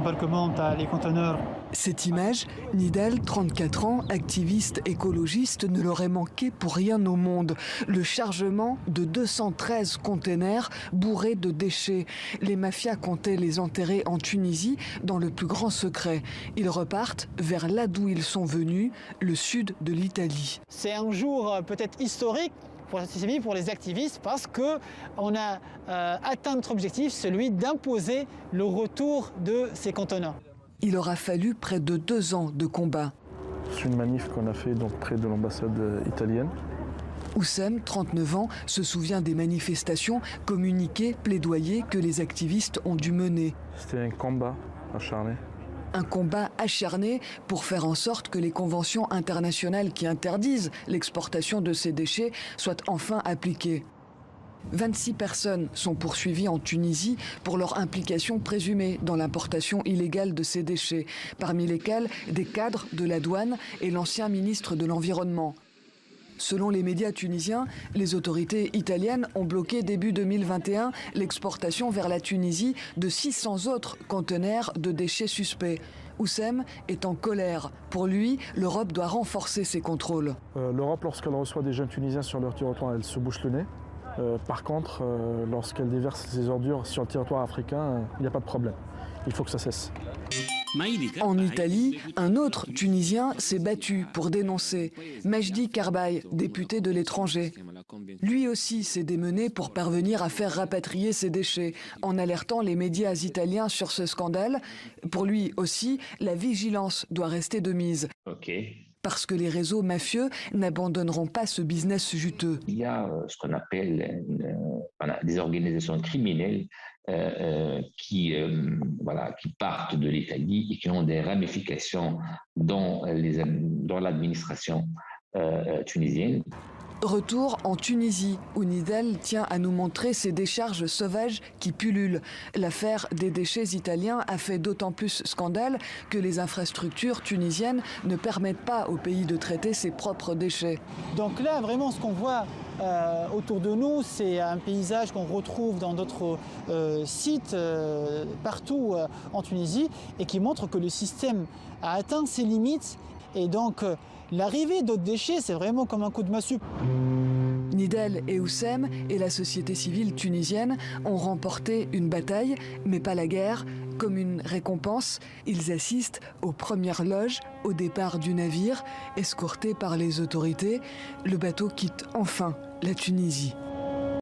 Les conteneurs. Cette image, Nidal, 34 ans, activiste écologiste, ne l'aurait manqué pour rien au monde. Le chargement de 213 containers bourrés de déchets. Les mafias comptaient les enterrer en Tunisie dans le plus grand secret. Ils repartent vers là d'où ils sont venus, le sud de l'Italie. C'est un jour peut-être historique pour les activistes parce qu'on a atteint notre objectif, celui d'imposer le retour de ces conteneurs. Il aura fallu près de 2 ans de combat. C'est une manif qu'on a fait donc près de l'ambassade italienne. Oussem, 39 ans, se souvient des manifestations, communiqués, plaidoyers que les activistes ont dû mener. C'était un combat acharné. Un combat acharné pour faire en sorte que les conventions internationales qui interdisent l'exportation de ces déchets soient enfin appliquées. 26 personnes sont poursuivies en Tunisie pour leur implication présumée dans l'importation illégale de ces déchets, parmi lesquels des cadres de la douane et l'ancien ministre de l'Environnement. Selon les médias tunisiens, les autorités italiennes ont bloqué début 2021 l'exportation vers la Tunisie de 600 autres conteneurs de déchets suspects. Oussem est en colère. Pour lui, l'Europe doit renforcer ses contrôles. L'Europe, lorsqu'elle reçoit des jeunes Tunisiens sur leur territoire, elle se bouche le nez. Par contre, lorsqu'elle déverse ses ordures sur le territoire africain, il n'y a pas de problème. Il faut que ça cesse. En Italie, un autre Tunisien s'est battu pour dénoncer. Majdi Karbay, député de l'étranger. Lui aussi s'est démené pour parvenir à faire rapatrier ses déchets, en alertant les médias italiens sur ce scandale. Pour lui aussi, la vigilance doit rester de mise. Parce que les réseaux mafieux n'abandonneront pas ce business juteux. Il y a ce qu'on appelle des organisations criminelles qui partent de l'Italie et qui ont des ramifications dans l'administration tunisienne. Retour en Tunisie, où Nidal tient à nous montrer ces décharges sauvages qui pullulent. L'affaire des déchets italiens a fait d'autant plus scandale que les infrastructures tunisiennes ne permettent pas au pays de traiter ses propres déchets. Donc là, vraiment, ce qu'on voit autour de nous, c'est un paysage qu'on retrouve dans d'autres sites partout en Tunisie et qui montre que le système a atteint ses limites et donc l'arrivée d'autres déchets, c'est vraiment comme un coup de massue. Nidal et Oussem et la société civile tunisienne ont remporté une bataille, mais pas la guerre. Comme une récompense, ils assistent aux premières loges au départ du navire. Escorté par les autorités, le bateau quitte enfin la Tunisie.